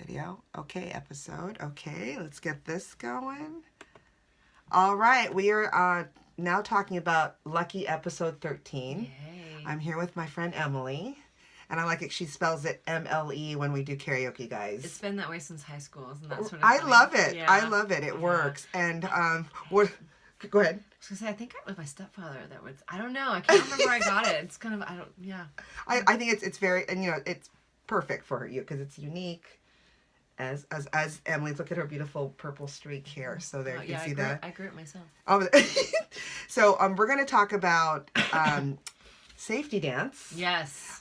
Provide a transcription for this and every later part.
Video. Okay, episode. Okay, let's get this going. All right, we are now talking about Lucky Episode 13. Yay. I'm here with my friend Emily. And I like it. She spells it MLE when we do karaoke, guys. It's been that way since high school, isn't that sort of I funny? love it. Yeah. I love it. It works. And what? Go ahead. I was gonna say, I think I with my stepfather that was. I don't know. I can't remember where I got it. It's kind of. I don't. Yeah. I think it's very, and it's perfect for you because it's unique. As Emily, look at her beautiful purple streak here. So there you can see that. I grew it myself. Oh, so we're going to talk about Safety Dance. Yes.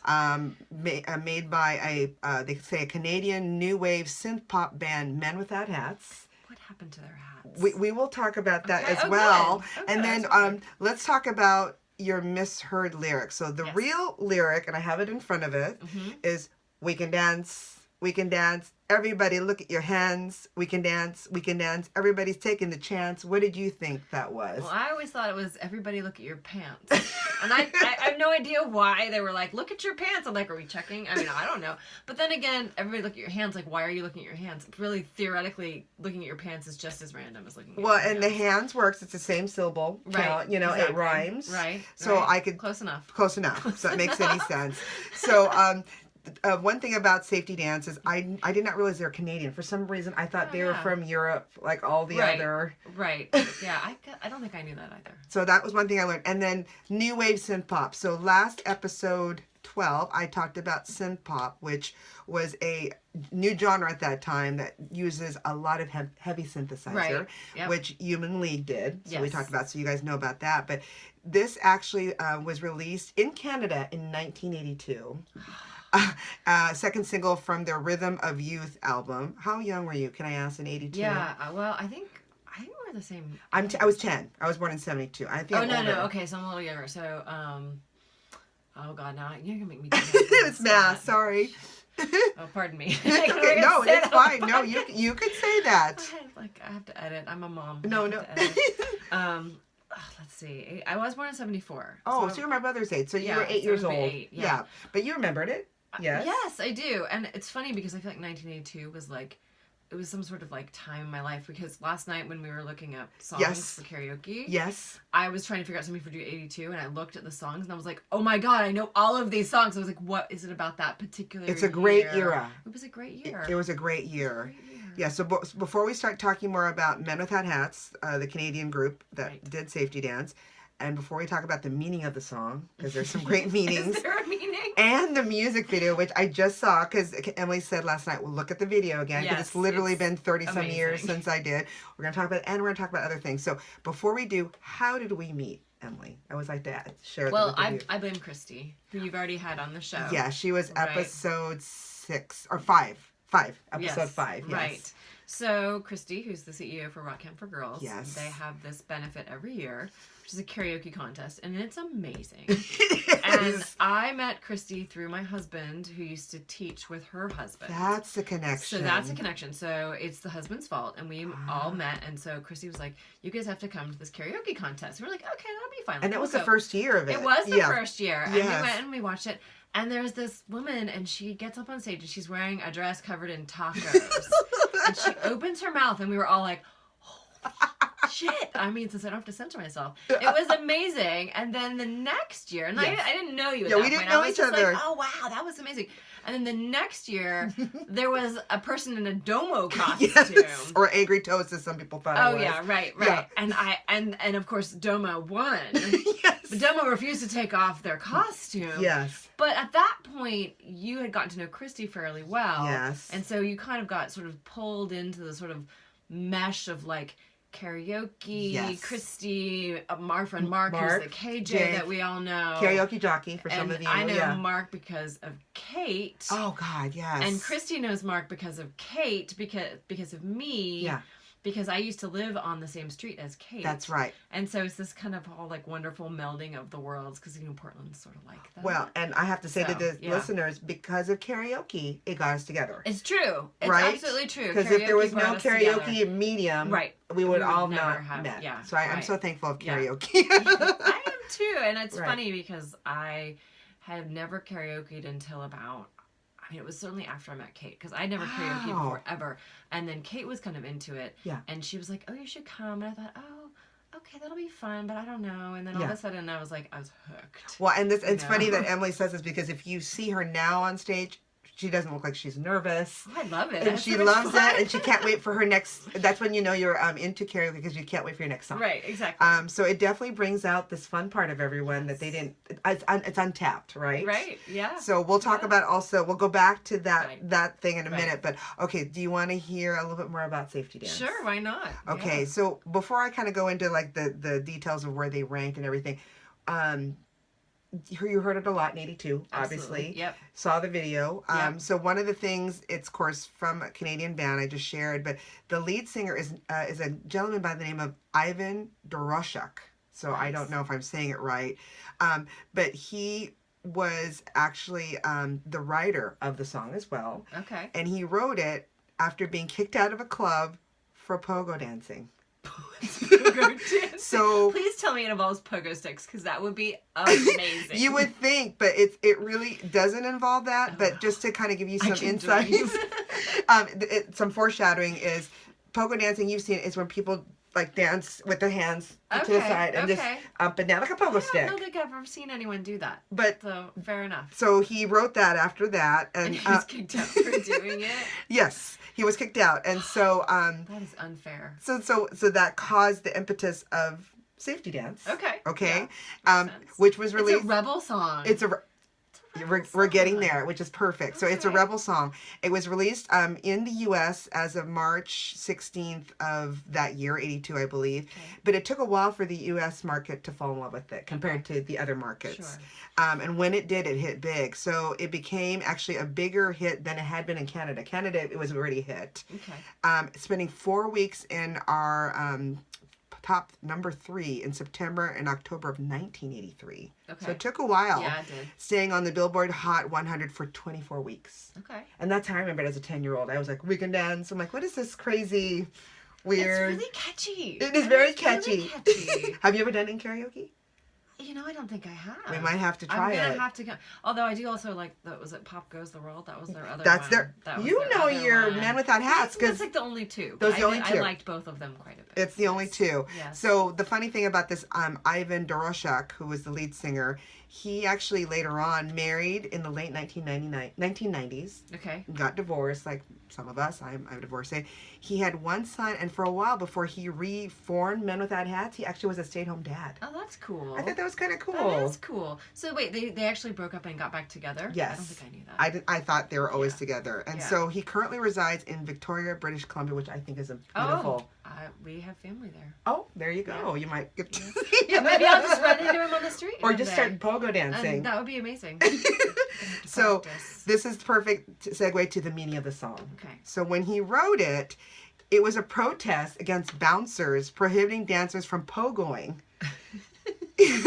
Made by they say a Canadian new wave synth pop band, Men Without Hats. What happened to their hats? We will talk about that as Oh, well. good. And Okay, then let's talk about your misheard lyrics. So the real lyric, and I have it in front of it, is "We can dance, we can dance. Everybody look at your hands. We can dance, we can dance. Everybody's taking the chance." What did you think that was? Well, I always thought it was "Everybody look at your pants." And I have no idea why they were like, "Look at your pants." I'm like, are we checking? I mean, I don't know. But then again, everybody look at your hands. Like, why are you looking at your hands? Really, theoretically, looking at your pants is just as random as looking at your hands. The hands works. It's the same syllable count. Exactly. It rhymes. Right. So I could... Close enough. Close enough. So it makes any sense. So, one thing about Safety Dance is I did not realize they're Canadian. For some reason, I thought they were from Europe, like all the other. Right. Yeah, I don't think I knew that either. So that was one thing I learned. And then new wave synth pop. So last episode 12, I talked about synth pop, which was a new genre at that time that uses a lot of heavy synthesizer, which Human League did. So we talked about, so you guys know about that. But this actually was released in Canada in 1982. Second single from their Rhythm of Youth album. How young were you, can I ask, in 82? Yeah, well, I think we're the same. I was 10. I was born in 72. I think no. Okay, so I'm a little younger. So, oh God, now you're gonna make me do it's math, sorry. Oh, pardon me. Okay, no, it's fine. No, you could say that. I have to edit. I'm a mom. No. Let's see. I was born in 74. Oh, so you're my brother's age. So you were 8 years old. 8, yeah. But you remembered it. Yes. Yes, I do. And it's funny because I feel like 1982 was like, it was some sort of like time in my life, because last night when we were looking up songs for karaoke, I was trying to figure out something for do 82, and I looked at the songs and I was like, oh my God, I know all of these songs. I was like, what is it about that particular year? It's a great era. It was a great year. It was a great year. Yeah, so before we start talking more about Men Without Hats, the Canadian group that did Safety Dance, and before we talk about the meaning of the song, because there's some great meanings. Is there a meaning? And the music video, which I just saw, because Emily said last night, well, look at the video again, because it's literally been 30-some years since I did. We're going to talk about it, and we're going to talk about other things. So before we do, how did we meet, Emily? I always like to share that with you. I blame Christy, who you've already had on the show. Yeah, she was episode 6, or 5. Episode 5, yes. Right. So Christy, who's the CEO for Rock Camp for Girls, they have this benefit every year, which is a karaoke contest, and it's amazing. And I met Christy through my husband, who used to teach with her husband. That's the connection. So that's a connection. So it's the husband's fault, and we all met, and so Christy was like, you guys have to come to this karaoke contest. And we're like, okay, that'll be fine. And it was the first year of it. It was the first year. And we went and we watched it. And there's this woman, and she gets up on stage, and she's wearing a dress covered in tacos. And she opens her mouth, and we were all like, oh, shit. I mean, since I don't have to censor myself. It was amazing. And then the next year, and I didn't know you at that point. We didn't know each other. Like, oh, wow, that was amazing. And then the next year, there was a person in a domo costume. Yes. Or angry toast, as some people thought it was. Oh, yeah, right. Yeah. And of course, Domo won. Yes. But Domo refused to take off their costume. Yes. But at that point, you had gotten to know Christy fairly well. Yes. And so you kind of got sort of pulled into the sort of mesh of like karaoke, Christy, my friend Mark, who's the KJ that we all know. Karaoke jockey for some of you. I know Mark because of Kate. Oh, God, yes. And Christy knows Mark because of Kate, because of me. Yeah. Because I used to live on the same street as Kate. That's right. And so it's this kind of all like wonderful melding of the worlds, because Portland's sort of like that. Well, and I have to say to the listeners, because of karaoke, it got us together. It's true. It's absolutely true. Because if there was no karaoke medium, we would all not have met. Yeah, so I'm so thankful of karaoke. I am too. And it's funny because I had never karaokeed until about, mean, it was certainly after I met Kate, because I never karaoke before, ever. And then Kate was kind of into it. Yeah. And she was like, oh, you should come. And I thought, oh, okay, that'll be fun, but I don't know. And then all of a sudden I was hooked. Well, and it's funny that Emily says this, because if you see her now on stage, she doesn't look like she's nervous. Oh, I love it. And she loves it, and she can't wait for her next. That's when you know you're into karaoke, because you can't wait for your next song. Right, exactly. So it definitely brings out this fun part of everyone that they didn't. It's untapped, right? Right. Yeah. So we'll talk about also. We'll go back to that thing in a minute. But okay, do you want to hear a little bit more about Safety Dance? Sure. Why not? Okay. Yeah. So before I kind of go into like the details of where they ranked and everything, you heard it a lot in 82, obviously. Yep. Saw the video. Yep. So one of the things, it's of course from a Canadian band I just shared, but the lead singer is a gentleman by the name of Ivan Doroshuk. So nice. I don't know if I'm saying it right. But he was actually the writer of the song as well. Okay. And he wrote it after being kicked out of a club for pogo dancing. So please tell me it involves pogo sticks, because that would be amazing. You would think, but it really doesn't involve that. But just to kind of give you some insights, some foreshadowing is pogo dancing. You've seen is when people like dance with their hands to the side and just up and down like a pogo stick. I don't think I've ever seen anyone do that. But so fair enough. So he wrote that after that, and he was kicked out for doing it. Yes, he was kicked out, and so that is unfair. So that caused the impetus of Safety Dance. Okay. Yeah, which was released. It's a rebel song. We're getting there, which is perfect. So it's a rebel song. It was released in the U.S. as of March 16th of that year, 82, I believe. Okay. But it took a while for the U.S. market to fall in love with it compared to the other markets. Sure. And when it did, it hit big. So it became actually a bigger hit than it had been in Canada. Canada, it was already a hit. Okay. Spending 4 weeks in our top number 3 in September and October of 1983. Okay. So it took a while. Yeah, it did. Staying on the Billboard Hot 100 for 24 weeks. Okay. And that's how I remember it as a 10-year-old. I was like, we can dance. I'm like, what is this crazy, weird? It's really catchy. It is very catchy. Really catchy. Have you ever done it in karaoke? I don't think I have. We might have to try it. I'm gonna have to go. Although I do also like was it Pop Goes the World? That was their other That's one. Your Man Without Hats. That's like the only two. Those are the only two. I liked both of them quite a bit. It's the only two. Yes. So the funny thing about this, Ivan Doroshuk, who was the lead singer, he actually later on married in the late 1990s. Okay. Got divorced, like some of us. I'm divorcee. He had one son, and for a while before he reformed Men Without Hats, he actually was a stay-at-home dad. Oh, that's cool. I thought that was kind of cool. That is cool. So wait, they actually broke up and got back together? Yes. I don't think I knew that. I thought they were always together. And so he currently resides in Victoria, British Columbia, which I think is beautiful. We have family there. Oh, there you go. Yeah. You might get to yeah, maybe I'll just run into him on the street. Or just start pogo dancing. That would be amazing. So this is perfect segue to the meaning of the song. Okay. So when he wrote it, it was a protest against bouncers prohibiting dancers from pogoing. It's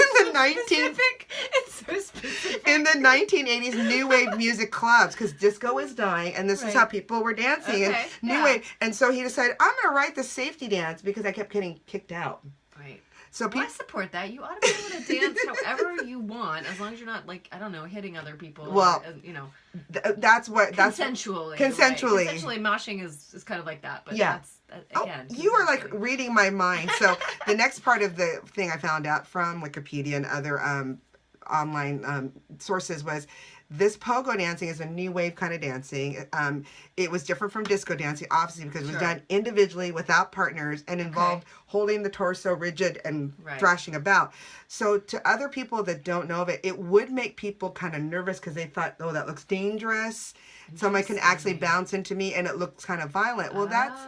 so specific. In the 1980s new wave music clubs, because disco is dying, and this is how people were dancing. And new wave. And so he decided, I'm going to write the Safety Dance because I kept getting kicked out. Right. So I support that. You ought to be able to dance however you want, as long as you're not hitting other people. Well, that's consensually. Consensually, moshing is kind of like that. But that's again. You are like reading my mind. So the next part of the thing I found out from Wikipedia and other online sources was, this pogo dancing is a new wave kind of dancing. It was different from disco dancing, obviously, because it was done individually without partners and involved holding the torso rigid and thrashing about. So to other people that don't know of it, it would make people kind of nervous because they thought, oh, that looks dangerous. Someone can actually bounce into me and it looks kind of violent. Well, that's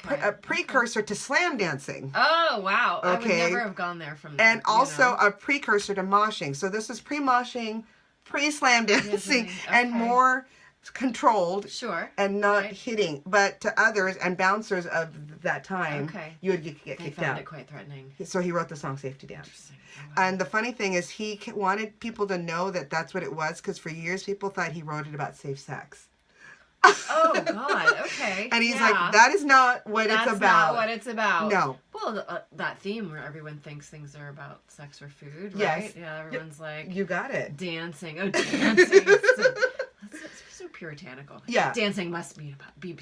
a precursor to slam dancing. Oh, wow. I would never have gone there from there. And also a precursor to moshing. So this is pre-moshing, pre-slam dancing, and more controlled and not hitting. But to others and bouncers of that time, you would get kicked out. They found it quite threatening. So he wrote the song Safety Dance. Oh, wow. And the funny thing is he wanted people to know that that's what it was, because for years people thought he wrote it about safe sex. Oh, God. Okay. And he's like, that is not what it's about. That's not what it's about. No. Well, that theme where everyone thinks things are about sex or food, right? Yes. Yeah, everyone's like... You got it. Dancing. Oh, dancing. So puritanical. Yeah. Dancing must be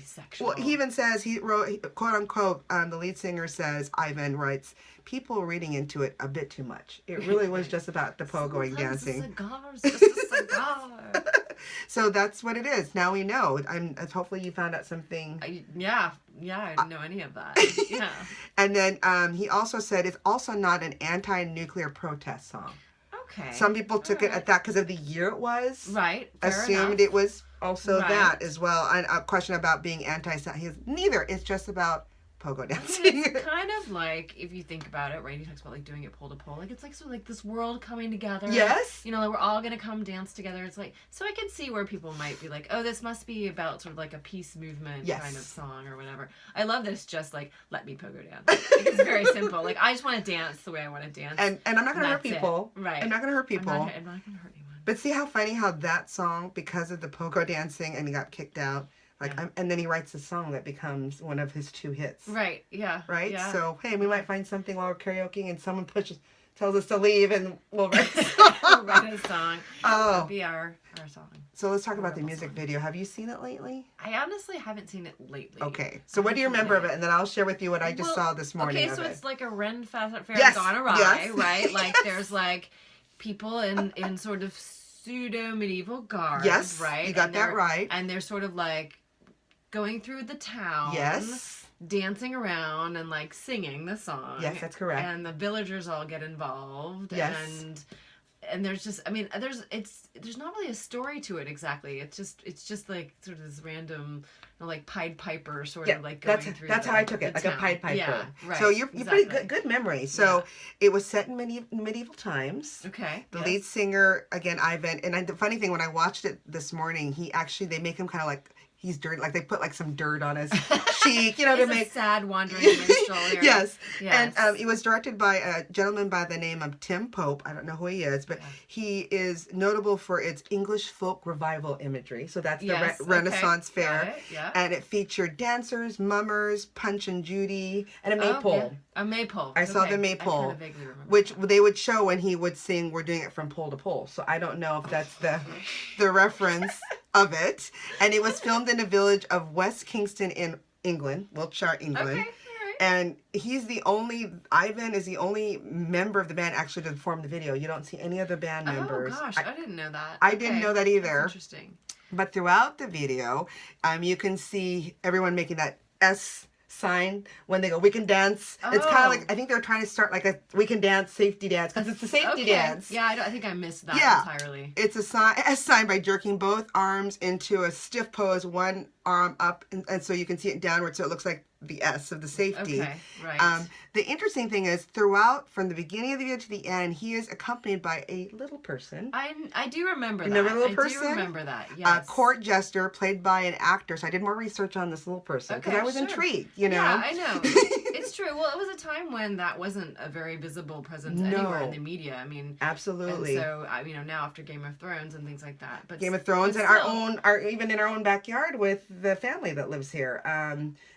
sexual. Well, he even says, he wrote, quote unquote, the lead singer says, Ivan writes, people reading into it a bit too much. It really was just about the pogoing dancing. A cigar's just a cigar. So that's what it is. Now we know. Hopefully you found out something. Yeah, I didn't know any of that. Yeah. And then he also said it's also not an anti-nuclear protest song. Okay. Some people took it at that because of the year it was. Right. Assumed it was also that as well. And a question about being neither. It's just about pogo dancing. It's kind of like, if you think about it, right? He talks about like doing it pole to pole. Like it's like sort of like this world coming together. Yes. You know, like we're all gonna come dance together. It's like, so I can see where people might be like, oh, this must be about sort of like a peace movement kind of song or whatever. I love that it's just like, let me pogo dance. Like, it's very simple. Like I just want to dance the way I want to dance. And I'm not gonna hurt people. Right. I'm not gonna hurt people. I'm not gonna hurt anyone. But see how funny how that song, because of the pogo dancing, and he got kicked out. And then he writes a song that becomes one of his 2 hits. Right. Yeah. Right. Yeah. So hey, we might find something while we're karaokeing, and someone tells us to leave, and we'll write a song. We'll write a song. Oh. That'll be our song. So let's talk about the music video. Have you seen it lately? I honestly haven't seen it lately. Okay. So what do you remember of it? And then I'll share with you what I just saw this morning. Okay, so it's like a Ren Fair gone awry, right? Like there's like people in sort of pseudo medieval garb, right? You got that right. And they're sort of like going through the town, dancing around and like singing the song. Yes, that's correct. And the villagers all get involved. Yes. And there's just, I mean, there's not really a story to it exactly. It's just like sort of this random, like Pied Piper sort of like going through. That's how I took it, like town. A Pied Piper. Yeah, right. So you're pretty good memory. So it was set in medieval times. Okay. The lead singer, again, Ivan, and the funny thing, when I watched it this morning, they make him kind of like, he's dirty, like they put like some dirt on his cheek, you know, to make a sad wandering minstrel here. Yes. And it was directed by a gentleman by the name of Tim Pope. I don't know who he is, but he is notable for its English folk revival imagery. So that's the Renaissance fair. Yeah. And it featured dancers, mummers, Punch and Judy, and a maypole. A maypole. I saw the maypole, I kind of vaguely remember which they would show when he would sing "We're Doing It from Pole to Pole." So I don't know if that's the reference of it. And it was filmed in the village of West Kingston in England, Wiltshire, England. Okay. And Ivan is the only member of the band actually to perform the video. You don't see any other band members. Oh gosh, I didn't know that. I didn't know that either. That's interesting. But throughout the video, you can see everyone making that S sign when they go, we can dance. Oh. It's kind of like, I think they're trying to start like a we can dance safety dance, because it's a safety dance. Yeah, I think I missed that entirely. It's a S sign by jerking both arms into a stiff pose, one arm up, and so you can see it downward, so it looks like the S of the safety. Okay, right. The interesting thing is, throughout, from the beginning of the video to the end, he is accompanied by a little person. I do remember that. Remember the little person? I do remember that, yes. A court jester played by an actor. So I did more research on this little person because I was intrigued, you know? Yeah, I know. It's true. Well, it was a time when that wasn't a very visible presence anywhere in the media. I mean, absolutely. And so, now after Game of Thrones and things like that. But Game of Thrones and even in our own backyard with the family that lives here.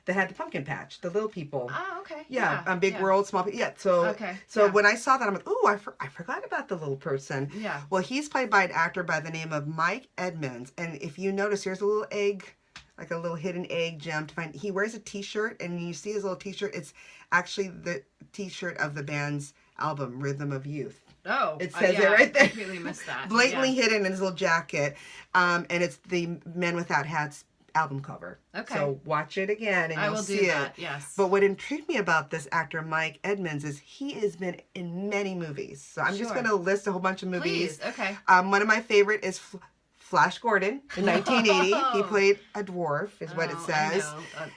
That had the pumpkin patch, the little people. Oh, okay. Yeah, big world, small people. Yeah, so when I saw that, I'm like, ooh, I forgot about the little person. Yeah. Well, he's played by an actor by the name of Mike Edmonds. And if you notice, here's a little egg, like a little hidden egg gem to find. He wears a t-shirt, and you see his little t-shirt. It's actually the t-shirt of the band's album, Rhythm of Youth. Oh, it says it right there. I completely missed that. Blatantly hidden in his little jacket. And it's the Men Without Hats album cover. Okay. So watch it again and you'll see it. Yes. But what intrigued me about this actor, Mike Edmonds, is he has been in many movies. So I'm just going to list a whole bunch of movies. Please. Okay. One of my favorite is Flash Gordon in 1980. He played a dwarf, is what it says. I know.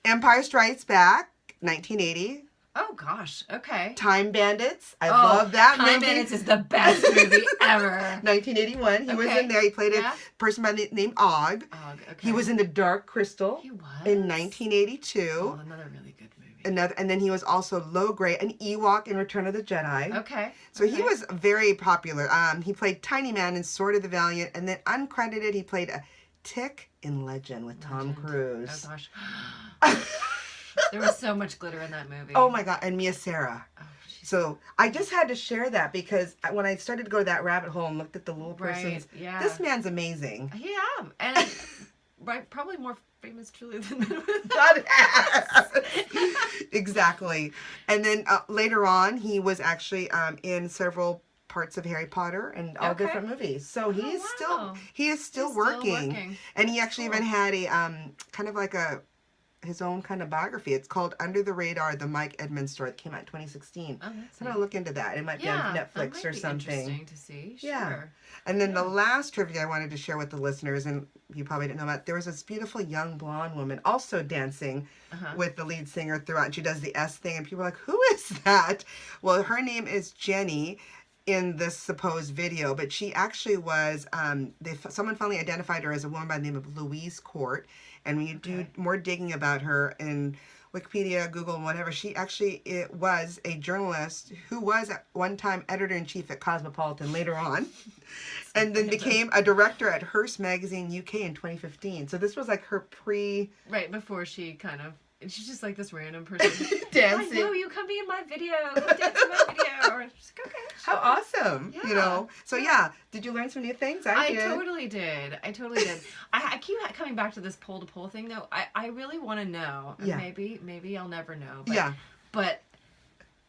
Empire Strikes Back, 1980. Oh gosh, okay. Time Bandits. I love that movie. Time Bandits is the best movie ever. 1981. He was in there. He played a person by the name Og. Okay. He was in The Dark Crystal. He was. In 1982. Oh, another really good movie. And then he was also Low Grey, an Ewok in Return of the Jedi. Okay. So he was very popular. He played Tiny Man in Sword of the Valiant, and then uncredited, he played a Tick in Legend with Tom Cruise. Oh gosh. There was so much glitter in that movie. Oh my god, and Mia Sara. Oh, So I just had to share that because when I started to go to that rabbit hole and looked at the little person's, yeah. this man's amazing. Yeah, and probably more famous truly than God exactly. And then later on, he was actually in several parts of Harry Potter and all different movies. So he is still working. And he actually even had a kind of like his own kind of biography. It's called Under the Radar, the Mike Edmonds Story. It came out in 2016. Oh, that's I'm going to look into that. It might be on Netflix or something. Interesting to see. Sure. Yeah. And then the last trivia I wanted to share with the listeners, and you probably didn't know about, there was this beautiful young blonde woman also dancing with the lead singer throughout. And she does the S thing, and people are like, who is that? Well, her name is Jenny in this supposed video, but she actually was, someone finally identified her as a woman by the name of Louise Court. And when you do more digging about her in Wikipedia, Google, and whatever, she actually was a journalist who was at one time editor-in-chief at Cosmopolitan later on, and then became a director at Hearst Magazine UK in 2015. So this was like her Right before she kind of... And she's just like this random person dancing. I know you, come be in my video. Come dance in my video. Or she's like, okay. Sure. How awesome. Yeah. You know. So did you learn some new things? I totally did. I keep coming back to this pole to pole thing though. I really want to know. And maybe I'll never know. But, But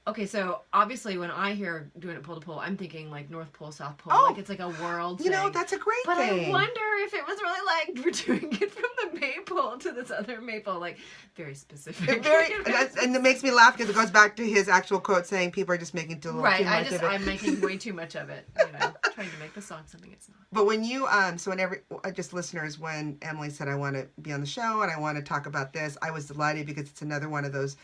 okay, so obviously when I hear doing it pole to pole, I'm thinking like North Pole, South Pole. Like it's like a world thing. You know, that's a great thing. But I thing. wonder if it was really like we're doing it from the maypole to this other maypole. Like very specific. And it makes me laugh because it goes back to his actual quote saying people are just making too much of it. I'm making way too much of it. You know, trying to make the song something it's not. But when you, just listeners, when Emily said I want to be on the show and I want to talk about this, I was delighted because it's another one of those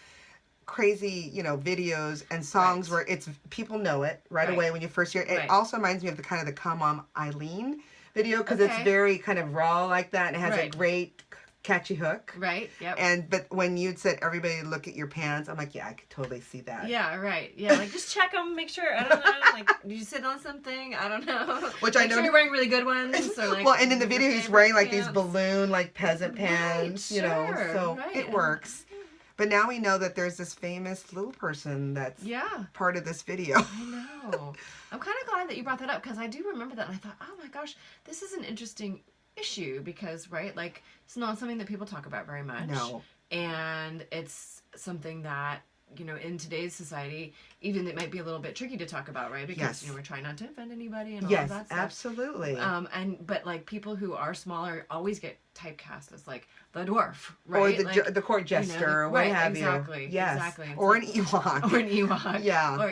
crazy, videos and songs where it's people know it right away when you first hear it. It also reminds me of the kind of the Come On Eileen video because it's very kind of raw like that and it has a great catchy hook. Right. Yep. But when you'd said everybody look at your pants, I'm like, yeah, I could totally see that. Yeah. Right. Yeah. Like just check them, make sure. I don't know. Like, did you sit on something? I don't know. Which I know you're wearing really good ones. Or like, well, and in the video he's wearing like these balloon like peasant pants, so it works. But now we know that there's this famous little person that's part of this video. I know. I'm kind of glad that you brought that up because I do remember that and I thought, oh my gosh, this is an interesting issue because, like it's not something that people talk about very much. No. And it's something that, in today's society, even it might be a little bit tricky to talk about, right? Because, we're trying not to offend anybody and all of that stuff. Yes, absolutely. But like people who are smaller always get typecast as like the dwarf, right? Or the court jester, or what have you. Yes. Exactly. Or an Ewok. Or an Ewok. Yeah. Or,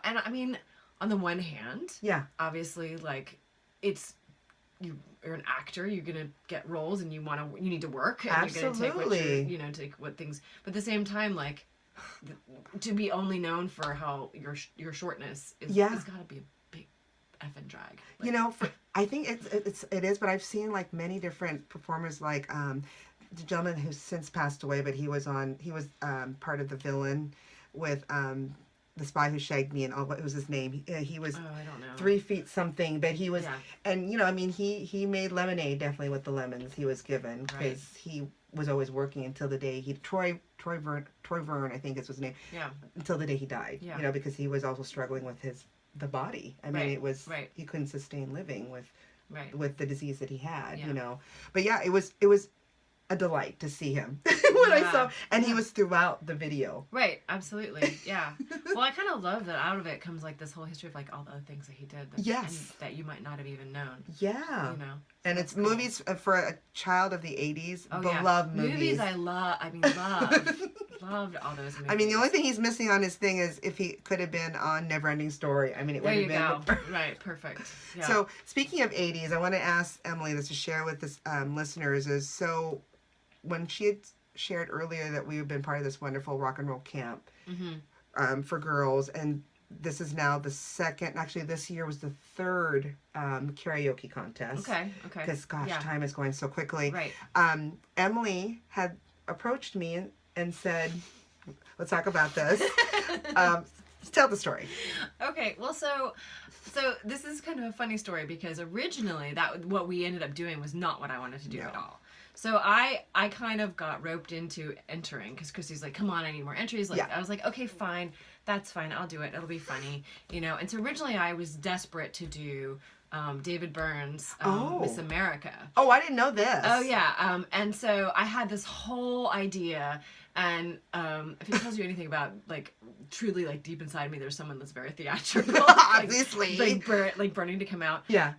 and I mean, on the one hand, obviously, like, you're an actor, you're gonna get roles and you need to work and absolutely. you're gonna take what things, but at the same time, like, to be only known for how your shortness is it's gotta be a big effing drag. Like, I think it is, but I've seen like many different performers, like the gentleman who's since passed away, but he was part of the villain with The Spy Who Shagged Me and all. What was his name? He was I don't know. 3 feet something, but he was, and he made lemonade definitely with the lemons he was given because he was always working until the day Troy Verne, I think is his name. Yeah. Until the day he died. Yeah. Because he was also struggling with the body. I mean, it was he couldn't sustain living with the disease that he had. But it was a delight to see him when I saw, and he was throughout the video. Right, absolutely, yeah. Well, I kind of love that out of it comes like this whole history of like all the other things that he did. That you might not have even known. Yeah. And it's cool. Movies for a child of the 80s. Beloved movies. Movies I love. Loved all those movies. I mean, the only thing he's missing on his thing is if he could have been on Neverending Story. I mean, it would have been. Right, perfect. Yeah. So, speaking of 80s, I want to ask Emily this to share with the listeners when she had shared earlier that we have been part of this wonderful rock and roll camp for girls, and this is now the second, actually this year was the third karaoke contest. Okay. Because, time is going so quickly. Right. Emily had approached me and said, let's talk about this. Tell the story. Okay, well, so this is kind of a funny story because originally what we ended up doing was not what I wanted to do at all. So I kind of got roped into entering because Christy's like, come on, I need more entries. Like, I was like, okay, fine. That's fine. I'll do it. It'll be funny. And so originally I was desperate to do David Byrne's Miss America. Oh, I didn't know this. Oh, yeah. And so I had this whole idea. And if it tells you anything about, like, truly, like, deep inside me, there's someone that's very theatrical. Obviously. Like burning to come out. Yeah.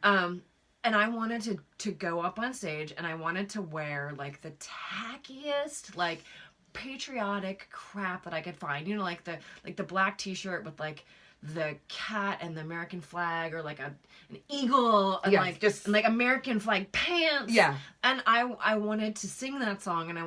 And I wanted to go up on stage, and I wanted to wear, like, the tackiest, like, patriotic crap that I could find. Like the black t-shirt with, like, the cat and the American flag, or like an eagle, and like American flag pants. Yeah. And I wanted to sing that song, and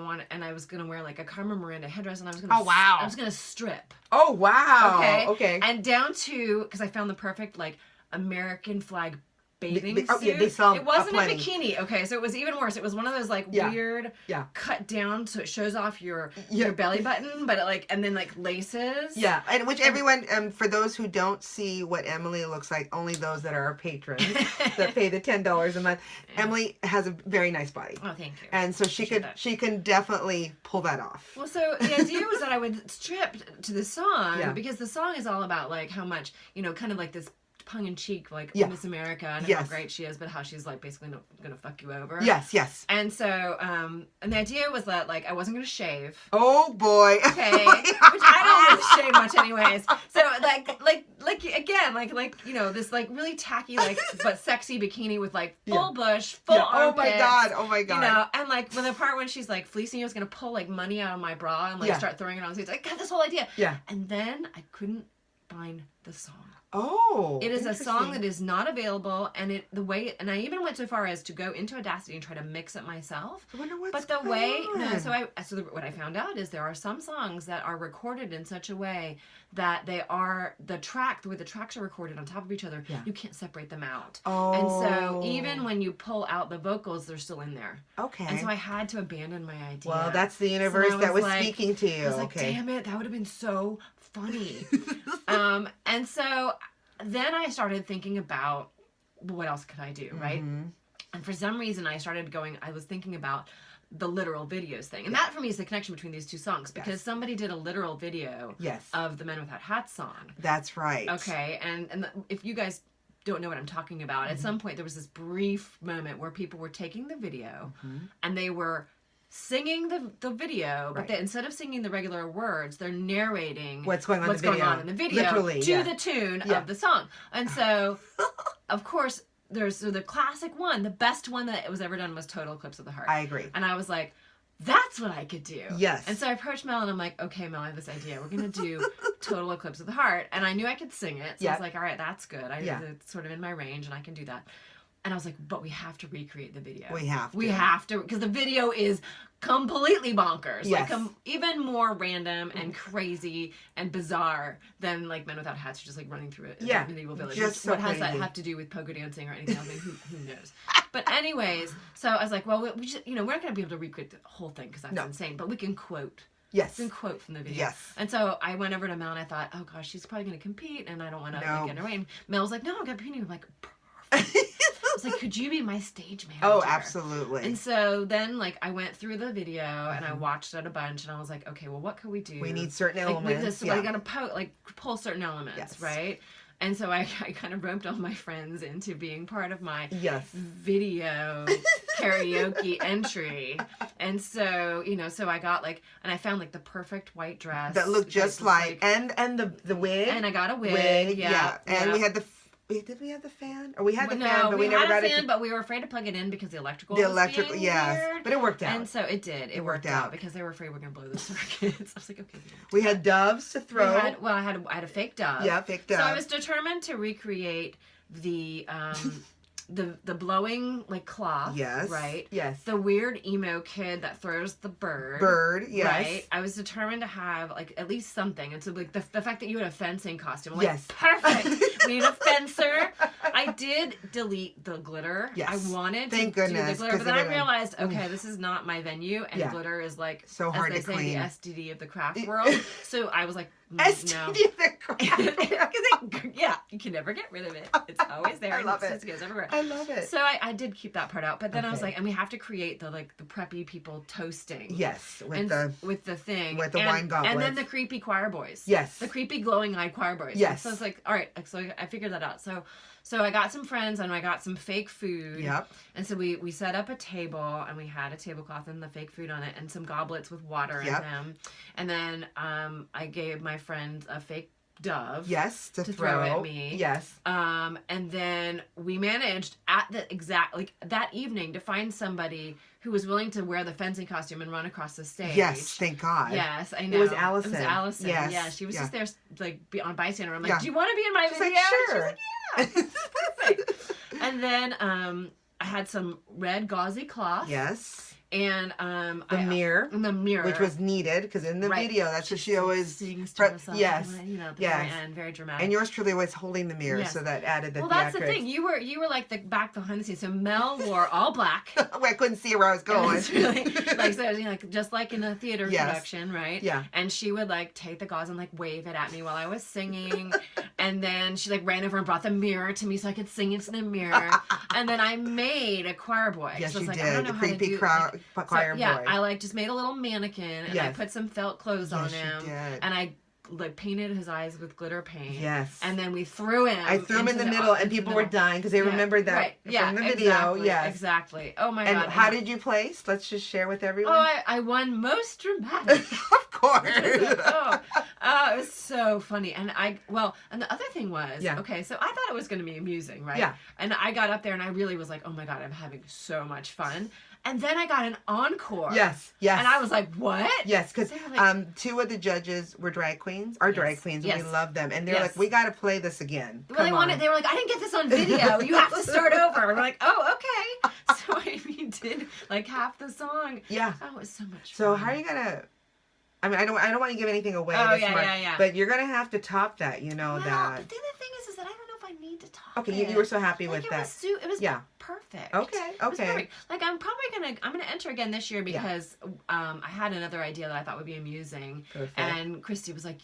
I was gonna wear like a Carmen Miranda headdress, and I was gonna I was gonna strip. Oh wow. Okay. And down to, because I found the perfect like American flag bathing suit. Yeah, they sell it wasn't a plenty. Bikini. Okay, so it was even worse. It was one of those like weird cut down so it shows off your belly button, but and then like laces. Yeah, and which everyone, for those who don't see what Emily looks like, only those that are our patrons that pay the $10 a month. Yeah. Emily has a very nice body. Oh, thank you. And so she can definitely pull that off. Well, so the idea was that I would strip to the song because the song is all about like how much kind of like this tongue-in-cheek, like Miss America and how great she is, but how she's like basically gonna fuck you over. Yes. And so, and the idea was that like I wasn't gonna shave. Oh boy. Okay. Which I don't really shave much, anyways. So like again, like this like really tacky like but sexy bikini with like full bush, full armpits. Oh my god. And like when the part when she's like fleecing, I was gonna pull like money out of my bra and like start throwing it on stage. I got this whole idea. Yeah. And then I couldn't find the song. Oh, it is a song that is not available, and and I even went so far as to go into Audacity and try to mix it myself. I wonder what's but the way on. So what I found out is there are some songs that are recorded in such a way that they are the way the tracks are recorded on top of each other. Yeah. You can't separate them out. Oh, and so even when you pull out the vocals, they're still in there. Okay, and so I had to abandon my idea. Well, that's the universe that was speaking to you. I was like, damn it, that would have been so funny. And so then I started thinking about what else could I do, right? And for some reason I was thinking about the literal videos thing. And that for me is the connection between these two songs, because somebody did a literal video of the Men Without Hats song. That's right. Okay, and if you guys don't know what I'm talking about, at some point there was this brief moment where people were taking the video and they were singing the video, but instead of singing the regular words, they're narrating what's going on in the video, literally, to the tune of the song. And so, of course, there's the classic one, the best one that was ever done was Total Eclipse of the Heart. I agree. And I was like, that's what I could do. Yes. And so I approached Mel and I'm like, okay, Mel, I have this idea. We're going to do Total Eclipse of the Heart. And I knew I could sing it. So I was like, all right, that's good. It's sort of in my range and I can do that. And I was like, but we have to recreate the video. We have to, because the video is completely bonkers. Yes. Like, even more random and crazy and bizarre than, like, Men Without Hats, just, like, running through a medieval village. Just so what has crazy. that have to do with pogo dancing or anything else? I mean, who knows? But anyways, so I was like, well, we just, we're not going to be able to recreate the whole thing because that's insane. But we can quote. Yes. We can quote from the video. Yes. And so I went over to Mel and I thought, oh, gosh, she's probably going to compete and I don't want to get in her way. And Mel was like, no, I'm competing. I'm like, perfect. I was like, could you be my stage manager? Oh, absolutely. And so then, like, I went through the video and I watched it a bunch, and I was like, okay, well, what could we do? We need certain elements. I got to pull certain elements, right? And so I kind of roped all my friends into being part of my video karaoke entry. And so, so I got and I found the perfect white dress. That looked just and the wig. And I got a wig. And we had did we have the fan? Or we had the fan, but we never got it. Fan, but we were afraid to plug it in because the electrical was being weird. But it worked out. And so it did. It worked out because they were afraid we were going to blow the circuits. I was like, okay. We had doves to throw. I had a fake dove. Yeah, fake dove. So I was determined to recreate the blowing cloth. Yes. Right? Yes. The weird emo kid that throws the bird. Yes. Right? I was determined to have at least something. And so the fact that you had a fencing costume, I'm yes. Perfect. We need a fencer. I did delete the glitter. Yes. I wanted Thank to goodness, do the glitter, but then I it realized, okay, this is not my venue, and glitter is like, so hard as to they say, clean. the STD of the craft world. So I was like, STD no. of the craft. Yeah, you can never get rid of it. It's always there. I love and it. It goes everywhere. I love it. So I did keep that part out, but then I was like, and we have to create the preppy people toasting. Yes, with the thing, with the wine goblets, and then the creepy choir boys. Yes, the creepy glowing-eyed choir boys. Yes. So it's like, all right, so I figured that out. So I got some friends and I got some fake food. Yep. And so we set up a table and we had a tablecloth and the fake food on it and some goblets with water in them. And then I gave my friend a fake dove. Yes, to throw at me. Yes. And then we managed at the exact that evening to find somebody who was willing to wear the fencing costume and run across the stage. Yes, thank God. Yes, I know. It was Allison. It was Allison. Yes. Yeah, she was just there on bystander. I'm like, Yeah. do you want to be in my She's video? like, sure. She's like, yeah, this is perfect. And then I had some red gauzy cloth. Yes. And the mirror, which was needed because in the video, that's what she always sings to herself. Yes, yes, and very dramatic. And yours truly was holding the mirror, so that added the. Well, that's the thing. You were like the back behind the scenes. So Mel wore all black. I couldn't see where I was going. It was really, like just like in a theater production, right? Yeah. And she would like take the gauze and like wave it at me while I was singing, and then she like ran over and brought the mirror to me so I could sing into the mirror. And then I made a choir boy. Yes, so you like, did. I don't know the how creepy to do, choir boy. Yeah, I like just made a little mannequin and I put some felt clothes on him, and I like painted his eyes with glitter paint. Yes. And then we threw him. I threw him in the middle, and people were dying because they remembered that from the video. Exactly, yes. Exactly. Oh my God. And And how did you place? Let's just share with everyone. Oh, I won most dramatic. Of course. It was so funny. And and the other thing was, okay, so I thought it was going to be amusing, right? Yeah. And I got up there and I really was like, oh my God, I'm having so much fun. And then I got an encore. Yes. And I was like, what? Yes, because two of the judges were drag queens, drag queens, and we love them. And they're like, we got to play this again. Well, they were like, I didn't get this on video. You have to start over. And we're like, oh, okay. So we did like half the song. Yeah. Oh, it was so much fun. So how are you going to... I mean, I don't want to give anything away. But you're going to have to top that, that. But then the thing is that I don't know if I need to top it. Okay, you were so happy with that. It was perfect. Okay. Perfect. Like I'm gonna enter again this year because I had another idea that I thought would be amusing. Perfect. And Christy was like,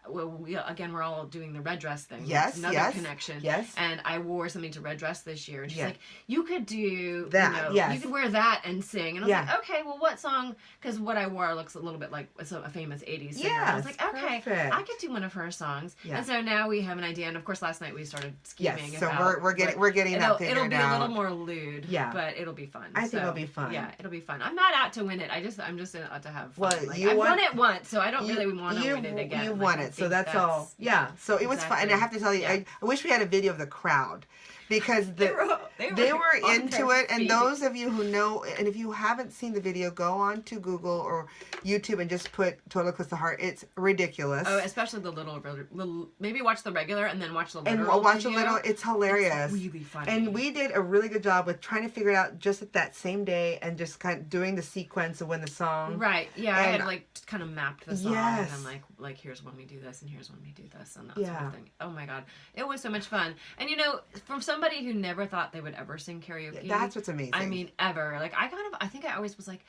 well, we're all doing the red dress thing. Yes, another connection. Yes. And I wore something to red dress this year. And she's like, you could do that. You could wear that and sing. And I was like, okay, well, what song? Because what I wore looks a little bit like a famous 80s singer. Yes, I was like, okay, perfect. I could do one of her songs. Yeah. And so now we have an idea. And of course, last night we started scheming. Yes. So we're getting that figured out. It'll be a little more lewd. Yeah. But it'll be fun. I think it'll be fun. Yeah, it'll be fun. I'm not out to win it. I'm just out to have fun. Well, I've won it once, so I don't really want to win it again. You won it, so that's all. Yeah, so it was fun, and I have to tell you, I wish we had a video of the crowd, because they were into it. And those of you who know, and if you haven't seen the video, go on to Google or YouTube and just put "Total Eclipse of the Heart." It's ridiculous. Oh, especially the little. Maybe watch the regular and then watch the little. And watch the little. It's hilarious. It's really funny. And we did a really good job with trying to figure it out just at that same day, and just kind of doing the sequence of when the song. Right. Yeah. And I had like just kind of mapped the song. Yes. And I'm like here's when we do this, and here's when we do this, and that sort of thing. Oh my God, it was so much fun. And from somebody who never thought they would ever sing karaoke. That's what's amazing. I mean, ever. Like I think I always was like,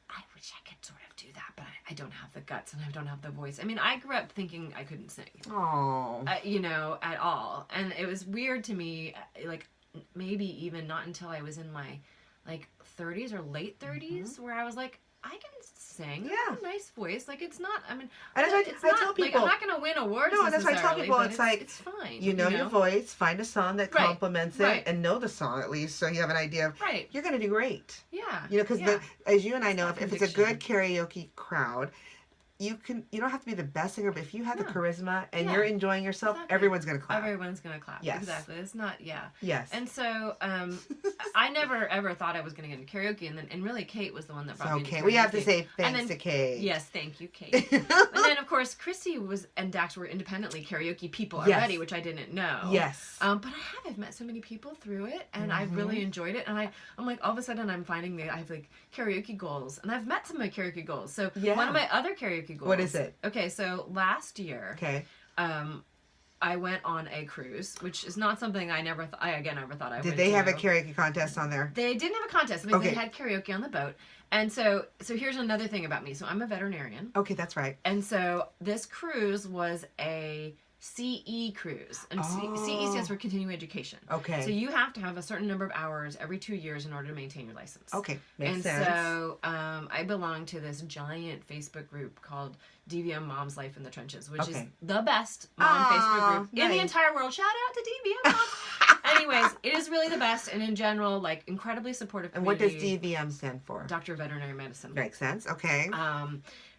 I wish I could sort of do that, but I don't have the guts and I don't have the voice. I mean, I grew up thinking I couldn't sing. Oh. At all. And it was weird to me, like maybe even not until I was in my like 30s or late 30s where I was like, I can sing. Yeah. I have a nice voice. Like it's not. I mean, and I tell people, like, I'm not going to win awards. No, that's why I tell people it's like it's fine. You know your voice. Find a song that complements it, and know the song at least, so you have an idea of. Right. You're going to do great. Yeah. Because as you and I know, if it's a good karaoke crowd, you don't have to be the best singer, but if you have the charisma and you're enjoying yourself, everyone's going to clap. Everyone's going to clap. Yes. Exactly. It's not, Yes. And so, I never ever thought I was going to get into karaoke, and really Kate was the one that brought me into karaoke. We have to say thanks to Kate. Yes, thank you, Kate. And then, of course, Chrissy and Dax were independently karaoke people already, which I didn't know. Yes. But I've met so many people through it, and I've really enjoyed it, and I'm like, all of a sudden, I'm finding that I have like karaoke goals, and I've met some of my karaoke goals. So one of my other karaoke goals. What is it? Okay, so last year, I went on a cruise, which is not something I never thought I would do. Did they have a karaoke contest on there? They didn't have a contest. I mean, they had karaoke on the boat. And so here's another thing about me. So I'm a veterinarian. Okay, that's right. And so this cruise was a CE cruise. And CE stands for continuing education. Okay. So you have to have a certain number of hours every 2 years in order to maintain your license. Okay, makes sense. And so I belong to this giant Facebook group called DVM Mom's Life in the Trenches, which is the best mom Facebook group in the entire world. Shout out to DVM Moms. Anyways, it is really the best, and in general, like, incredibly supportive community. And what does DVM stand for? Doctor of Veterinary Medicine. Makes sense. Okay.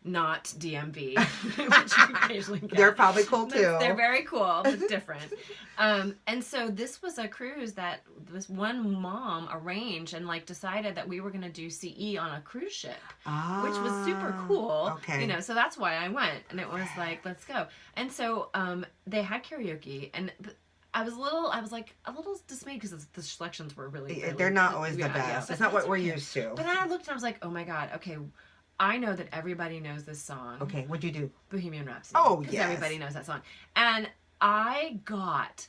Not DMV, which you occasionally get. They're probably cool too. They're very cool, but different. And so this was a cruise that this one mom arranged and like decided that we were going to do CE on a cruise ship, which was super cool. Okay. You know, so that's why I went, and it was like, let's go. And so they had karaoke, and I was a little dismayed because the selections were really they're not always the best. It's not what we're used to. But then I looked and I was like, oh my God, okay. I know that everybody knows this song. Okay, what'd you do? Bohemian Rhapsody. Oh, yes. Everybody knows that song. And I got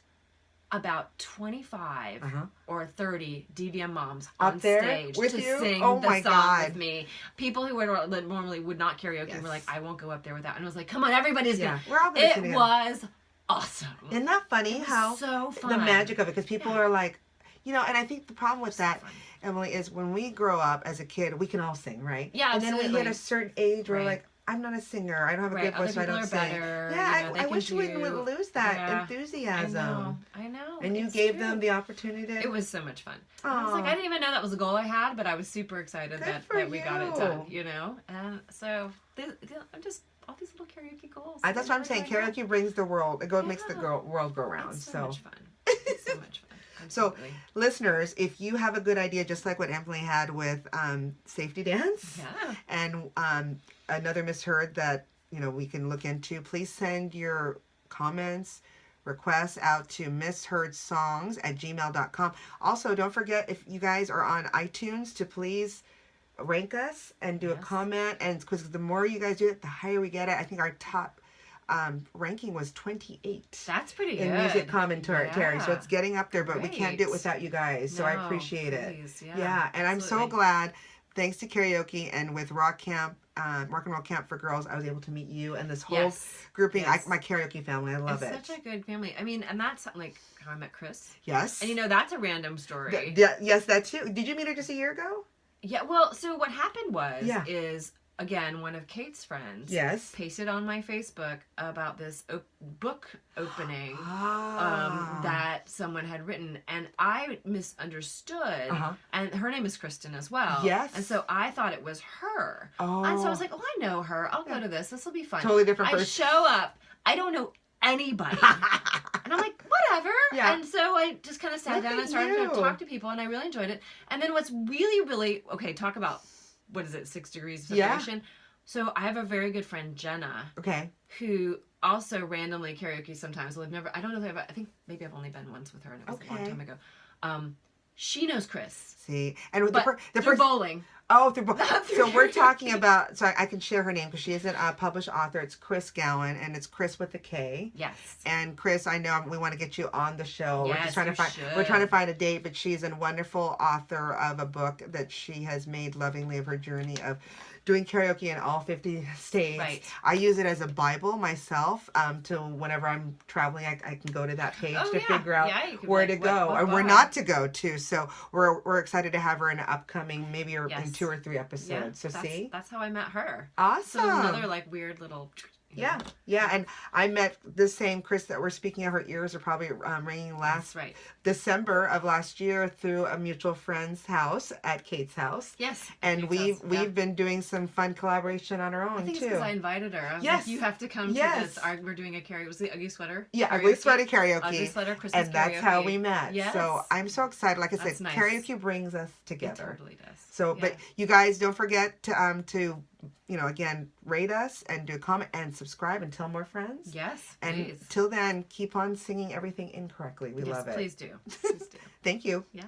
about 25 or 30 DVM moms on stage to sing the song with me. People who normally would not karaoke were like, I won't go up there without. And I was like, come on, everybody's going to. We're all going to sing it. It was awesome. Isn't that funny how so fun. The magic of it, because people are like, you know, and I think the problem with that, Emily, is when we grow up as a kid, we can all sing, right? Yeah, and absolutely. then we hit a certain age where like, I'm not a singer. I don't have a good voice, so I don't sing. Yeah, I wish we would lose that enthusiasm. I know. And you gave them the opportunity. It was so much fun. I was like, I didn't even know that was a goal I had, but I was super excited that we got it done, you know? And so, I'm just, all these little karaoke goals. That's what I'm saying. Karaoke brings the world, makes the world go round. It's so much fun. It's so much fun. Absolutely. So, listeners, if you have a good idea, just like what Emily had with Safety Dance and another misheard that, you know, we can look into, please send your comments, requests out to misheardsongs@gmail.com. Also, don't forget, if you guys are on iTunes, to please rank us and do a comment. And because the more you guys do it, the higher we get it. I think our top ranking was 28. That's pretty good. In music commentary. So it's getting up there, but we can't do it without you guys. So I appreciate it. Yeah. And I'm so glad, thanks to karaoke and with Rock and Roll Camp for Girls, I was able to meet you and this whole grouping. My karaoke family. I love it. It's such a good family. I mean, and that's like how I met Chris. Yes. And you know, that's a random story. Yes, that too. Did you meet her just a year ago? Yeah, well, so what happened is, again, one of Kate's friends pasted on my Facebook about this book opening that someone had written, and I misunderstood, and her name is Kristen as well. Yes. And so I thought it was her. And so I was like, oh, I know her. I'll go to this. This will be fun. Totally different person. I show up. I don't know anybody. And I'm like, whatever. Yeah. And so I just kind of sat down and started to talk to people, and I really enjoyed it. And then what's really, really, talk about, 6 degrees of separation. Yeah. So I have a very good friend, Jenna. Okay. Who also randomly karaoke sometimes. Well, I don't know if I think maybe I've only been once with her, and it was a long time ago. She knows Chris. See, and with through bowling. Oh, through bowling. So we're talking about. So I can share her name because she is a published author. It's Chris Gowan, and it's Chris with a K. Yes. And Chris, I know we want to get you on the show. Yes, we're just trying we're trying to find a date, but she's a wonderful author of a book that she has made lovingly of her journey of doing karaoke in all 50 states. Right. I use it as a Bible myself to whenever I'm traveling, I can go to that page to figure out where to go or where not to go to. So we're excited to have her in an upcoming, maybe in 2 or 3 episodes. Yeah, that's how I met her. Awesome. So another weird little... Yeah. And I met the same Chris that we're speaking of. Her ears are probably ringing last December of last year through a mutual friend's house at Kate's house. Yes. And we've been doing some fun collaboration on our own too. I think it's because I invited her. I was like, you have to come to this. We're doing a karaoke. Was it Ugly Sweater? Yeah, Ugly Sweater karaoke. Ugly Sweater Christmas and that's karaoke. how we met. Yes. So I'm so excited. Like I said, karaoke brings us together. It totally does. So, but you guys don't forget to again, rate us and do a comment and subscribe and tell more friends. Yes, and till then, keep on singing everything incorrectly. We love it. Please do. Please do. Thank you. Yeah.